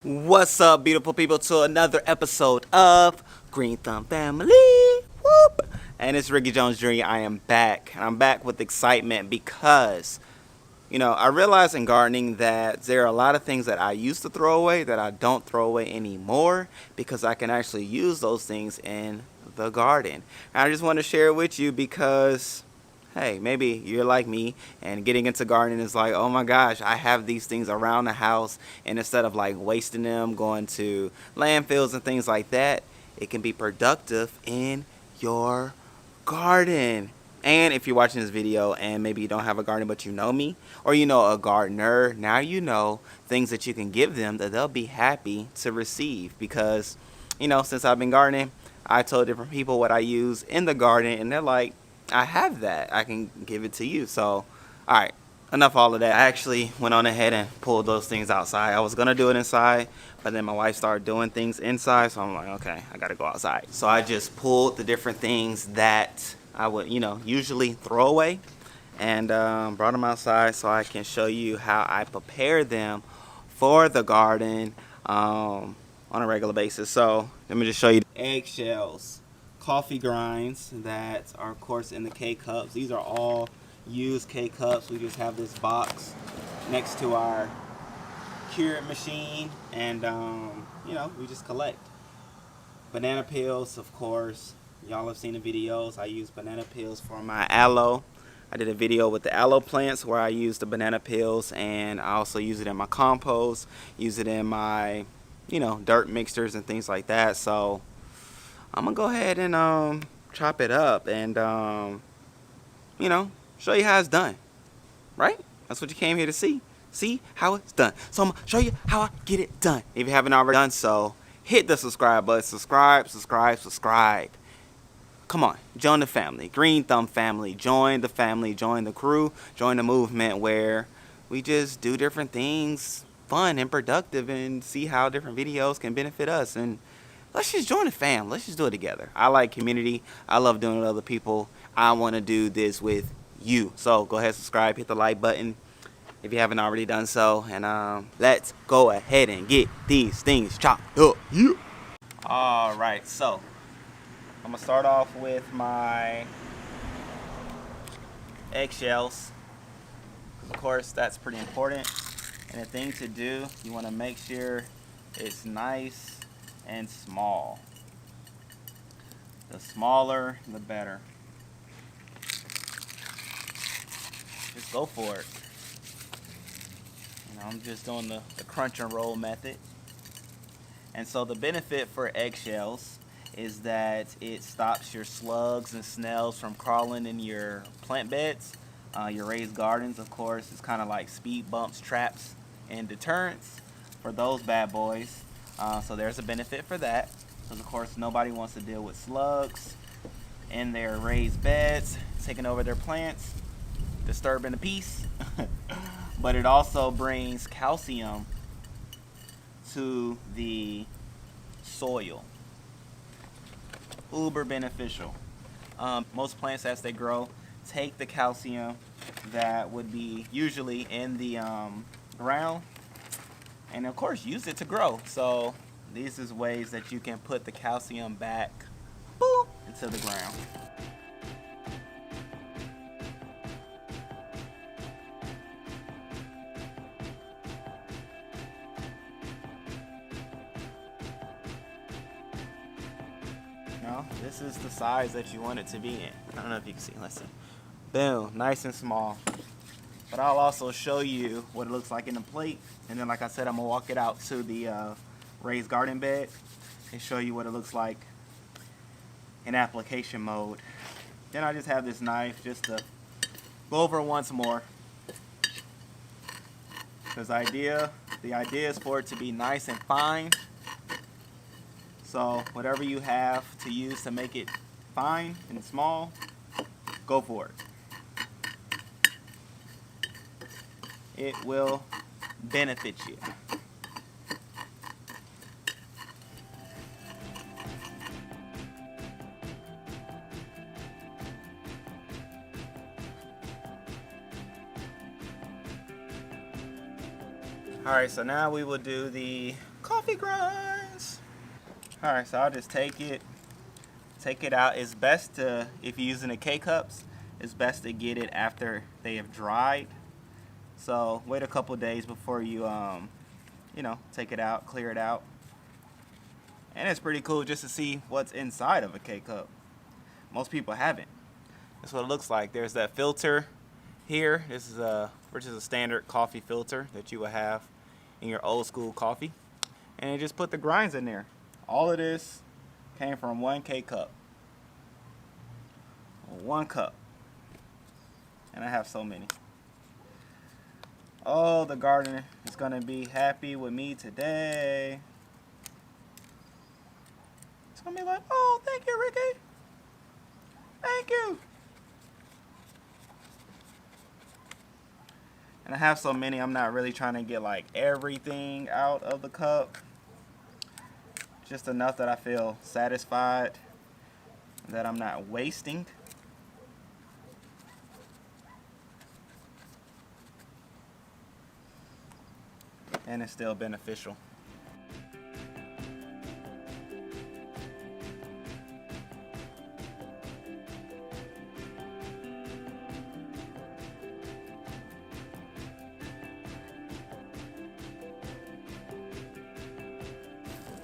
What's up, beautiful people, to another episode of Green Thumb Family. Whoop! And it's Rickey Jones Jr. I am back. And I'm back with excitement because, I realize in gardening that there are a lot of things that I used to throw away that I don't throw away anymore because I can actually use those things in the garden. And I just want to share it with you because hey, maybe you're like me and getting into gardening is like, oh my gosh, I have these things around the house, and instead of like wasting them going to landfills and things like that, it can be productive in your garden. And if you're watching this video and maybe you don't have a garden but you know me, or you know a gardener, now you know things that you can give them that they'll be happy to receive. Because since I've been gardening, I told different people what I use in the garden, and they're like, I have that, I can give it to you. So alright, enough all of that. I actually went on ahead and pulled those things outside. I was gonna do it inside, but then my wife started doing things inside, so I'm like, okay, I gotta go outside. So I just pulled the different things that I would usually throw away, and brought them outside so I can show you how I prepare them for the garden on a regular basis. So let me just show you eggshells, coffee grinds that are of course in the K-cups. These are all used K-cups. We just have this box next to our Keurig machine, and we just collect. Banana peels, of course. Y'all have seen the videos. I use banana peels for my aloe. I did a video with the aloe plants where I use the banana peels, and I also use it in my compost, use it in my dirt mixtures and things like that. So I'm gonna go ahead and chop it up and show you how it's done. Right? That's what you came here to see. See how it's done. So I'm gonna show you how I get it done. If you haven't already done so, hit the subscribe button. Subscribe. Come on, join the family. Green Thumb family. Join the family. Join the crew. Join the movement where we just do different things, fun and productive, and see how different videos can benefit us. And let's just join the fam. Let's just do it together. I like community. I love doing it with other people. I want to do this with you. So go ahead, subscribe, hit the like button if you haven't already done so. And let's go ahead and get these things chopped up. Yeah. All right, so I'm going to start off with my eggshells. Of course, that's pretty important. And the thing to do, you want to make sure it's nice and small. The smaller, the better. Just go for it. I'm just doing the crunch and roll method. And so the benefit for eggshells is that it stops your slugs and snails from crawling in your plant beds. Your raised gardens, of course, is kind of like speed bumps, traps, and deterrents for those bad boys. So there's a benefit for that, because of course nobody wants to deal with slugs in their raised beds, taking over their plants, disturbing the peace. But it also brings calcium to the soil. Uber beneficial. Most plants, as they grow, take the calcium that would be usually in the ground, and of course use it to grow. So these is ways that you can put the calcium back, boop, into the ground. Now this is the size that you want it to be in. I don't know if you can see. Let's see. Boom, nice and small. But I'll also show you what it looks like in the plate, and then like I said, I'm gonna walk it out to the raised garden bed and show you what it looks like in application mode. Then I just have this knife just to go over it once more, because the idea is for it to be nice and fine. So whatever you have to use to make it fine and small, go for it. It will benefit you. Alright, so now we will do the coffee grinds. Alright, so I'll just take it out. It's best to, if you're using the K-cups, it's best to get it after they have dried. So wait a couple days before you you know, take it out, clear it out. And it's pretty cool just to see what's inside of a K-cup. Most people haven't. That's what it looks like. There's that filter here. This is which is a standard coffee filter that you would have in your old school coffee. And you just put the grinds in there. All of this came from one K-cup. One cup. And I have so many. Oh, the gardener is gonna be happy with me today. It's gonna be like, oh, thank you, Ricky. Thank you. And I have so many, I'm not really trying to get like everything out of the cup. Just enough that I feel satisfied, that I'm not wasting. And it's still beneficial.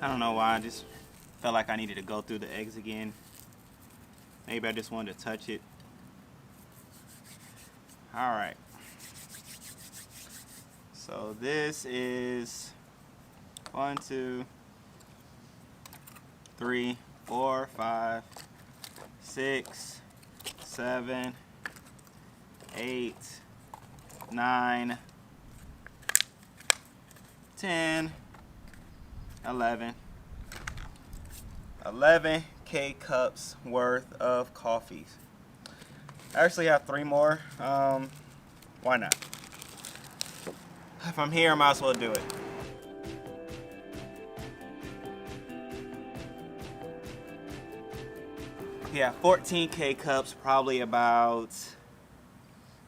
I don't know why, I just felt like I needed to go through the eggs again. Maybe I just wanted to touch it. Alright. So this is 1, 2, 3, 4, 5, 6, 7, 8, 9, 10, 11 K-cups worth of coffees. I actually have 3 more. Why not? If I'm here, I might as well do it. Yeah, 14 K-cups, probably about,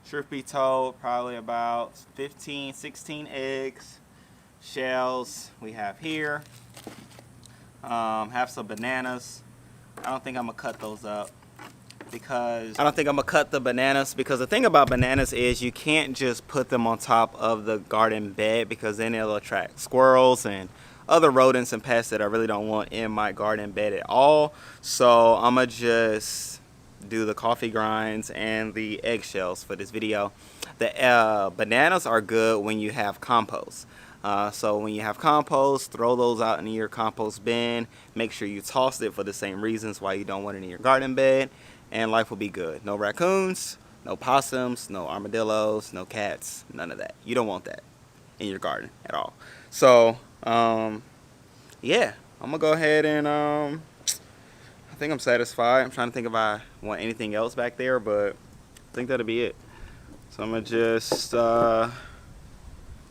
truth be told, probably about 15, 16 eggs. Shells we have here. Have some bananas. I don't think I'm gonna cut those up because the thing about bananas is you can't just put them on top of the garden bed, because then it'll attract squirrels and other rodents and pests that I really don't want in my garden bed at all. So I'm gonna just do the coffee grinds and the eggshells for this video. The bananas are good when you have compost. So when you have compost, throw those out into your compost bin. Make sure you toss it for the same reasons why you don't want it in your garden bed, and life will be good. No raccoons, no possums, no armadillos, no cats, none of that. You don't want that in your garden at all. So yeah, I'm gonna go ahead and I think I'm satisfied. I'm trying to think if I want anything else back there, but I think that'll be it. So I'm gonna just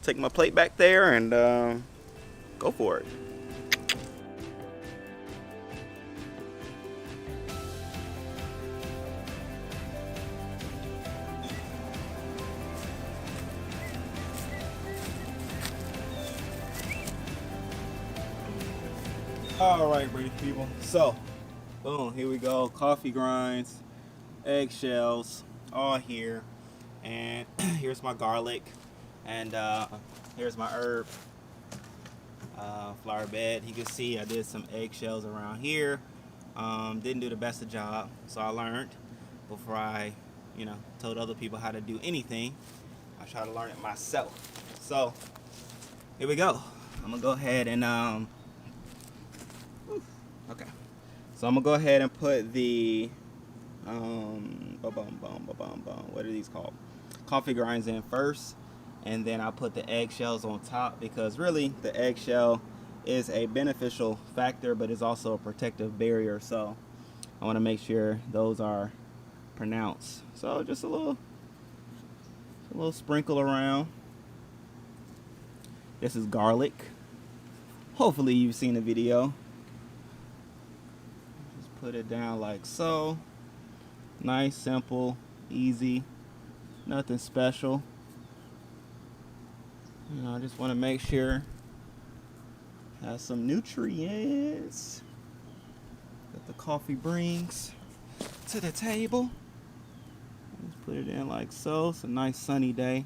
take my plate back there and go for it. All right, Rickey people. So, boom, here we go. Coffee grinds, eggshells, all here, and here's my garlic. And here's my herb flower bed. You can see I did some eggshells around here. Didn't do the best of job, so I learned before I, told other people how to do anything. I try to learn it myself. So here we go. I'm gonna go ahead and okay. So I'm gonna go ahead and put the what are these called? Coffee grinds in first. And then I'll put the eggshells on top, because really the eggshell is a beneficial factor, but it's also a protective barrier. So I want to make sure those are pronounced. So just a little sprinkle around. This is garlic. Hopefully you've seen the video. Just put it down like so. Nice, simple, easy, nothing special. I just want to make sure Has some nutrients that the coffee brings to the table. Just put it in like so. It's a nice sunny day.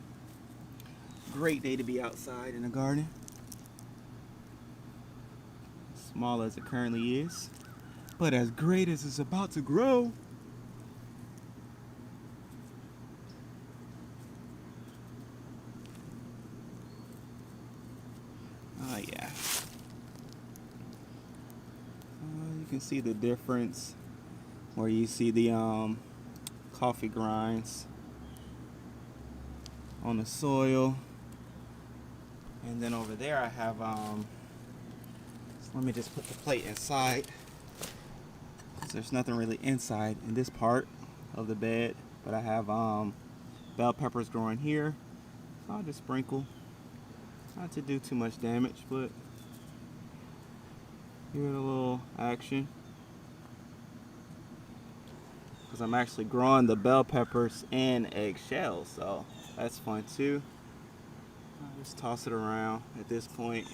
Great day to be outside in the garden. Small as it currently is, but as great as it's about to grow. Oh yeah. You can see the difference where you see the coffee grinds on the soil, and then over there I have let me just put the plate inside, because there's nothing really inside in this part of the bed, but I have bell peppers growing here, so I'll just sprinkle, not to do too much damage, but give it a little action, because I'm actually growing the bell peppers in eggshells, so that's fun too. I'll just toss it around at this point.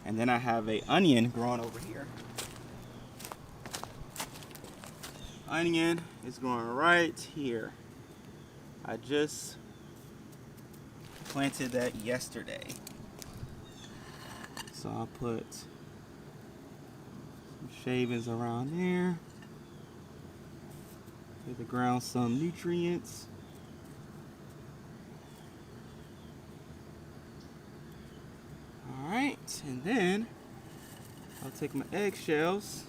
And then I have a onion growing over here. Onion is growing right here. I just planted that yesterday. So I'll put some shavings around there. Give the ground some nutrients. Alright, and then I'll take my eggshells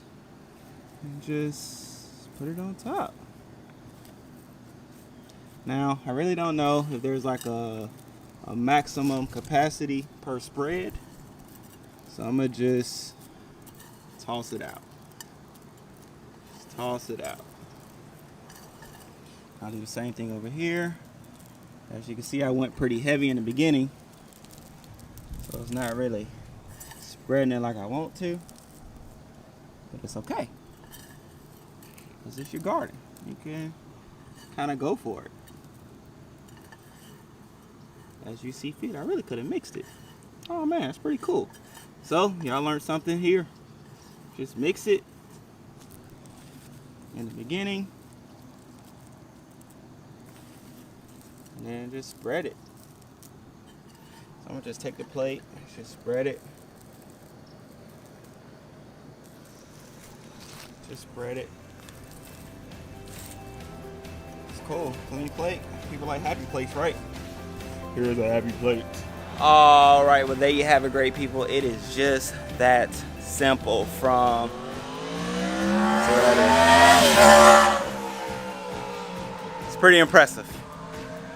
and just put it on top. Now, I really don't know if there's like a maximum capacity per spread, so I'm going to just toss it out. Just toss it out. I'll do the same thing over here. As you can see, I went pretty heavy in the beginning, so it's not really spreading it like I want to, but it's okay, because it's your garden. You can kind of go for it as you see fit. I really could have mixed it. Oh man, that's pretty cool. So y'all learned something here. Just mix it in the beginning and then just spread it. I'm gonna just take the plate, just spread it. Just spread it. It's cool, clean plate. People like happy plates, right? Here's a happy plate. All right, well there you have it, great people. It is just that simple from. It's pretty impressive.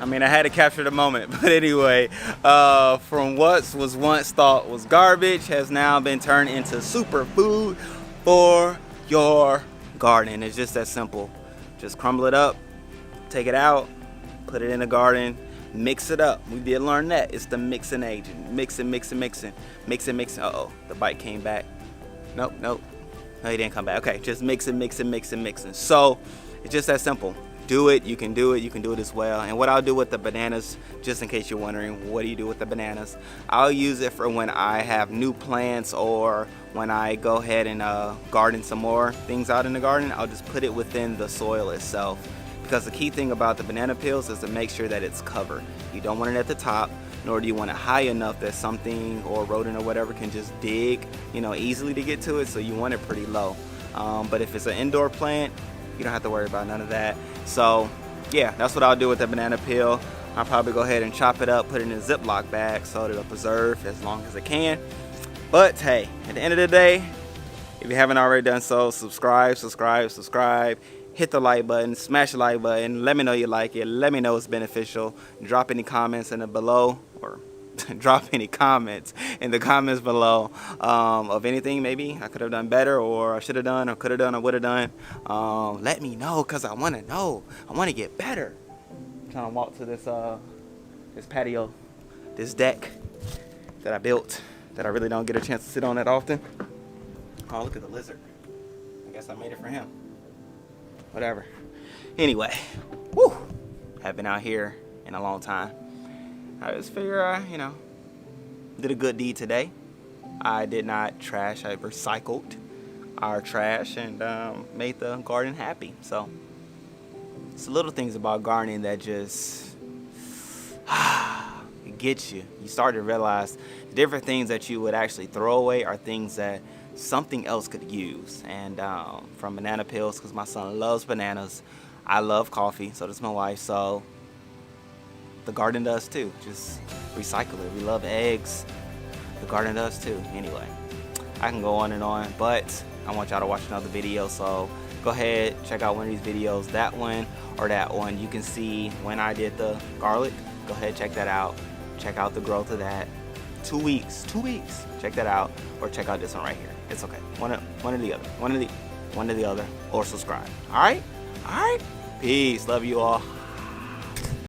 I mean, I had to capture the moment, but anyway, from what was once thought was garbage has now been turned into superfood for your garden. It's just that simple. Just crumble it up, take it out, put it in the garden, mix it up. We did learn that. It's the mixing agent. Mixing. Uh-oh, the bite came back. Nope. No, he didn't come back. Okay, just mixing. So it's just that simple. Do it, you can do it as well. And what I'll do with the bananas, just in case you're wondering, what do you do with the bananas? I'll use it for when I have new plants, or when I go ahead and garden some more things out in the garden. I'll just put it within the soil itself, because the key thing about the banana peels is to make sure that it's covered. You don't want it at the top, nor do you want it high enough that something or rodent or whatever can just dig, easily to get to it. So you want it pretty low. But if it's an indoor plant, you don't have to worry about none of that. So yeah, that's what I'll do with the banana peel. I'll probably go ahead and chop it up, put it in a Ziploc bag so it'll preserve as long as it can. But hey, at the end of the day, if you haven't already done so, subscribe. Hit the like button, smash the like button. Let me know you like it. Let me know it's beneficial. Drop any comments in the below, or drop any comments in the comments below of anything maybe I could have done better, or I should have done, or could have done, or would have done. Let me know, because I want to know. I want to get better. I'm trying to walk to this patio, this deck that I built that I really don't get a chance to sit on that often. Oh, look at the lizard. I guess I made it for him. Whatever. Anyway, whew, have been out here in a long time. I just figure I, did a good deed today. I did not trash. I recycled our trash and made the garden happy. So it's the little things about gardening that just it gets you. You start to realize the different things that you would actually throw away are things that something else could use. And from banana peels, because my son loves bananas. I love coffee, so does my wife. So the garden does too. Just recycle it. We love eggs. The garden does too. Anyway, I can go on and on, but I want y'all to watch another video. So go ahead, check out one of these videos, that one or that one. You can see when I did the garlic. Go ahead, check that out. Check out the growth of that. 2 weeks. Check that out, or check out this one right here. It's okay. One or the other. One or the other, or subscribe. All right. Peace. Love you all.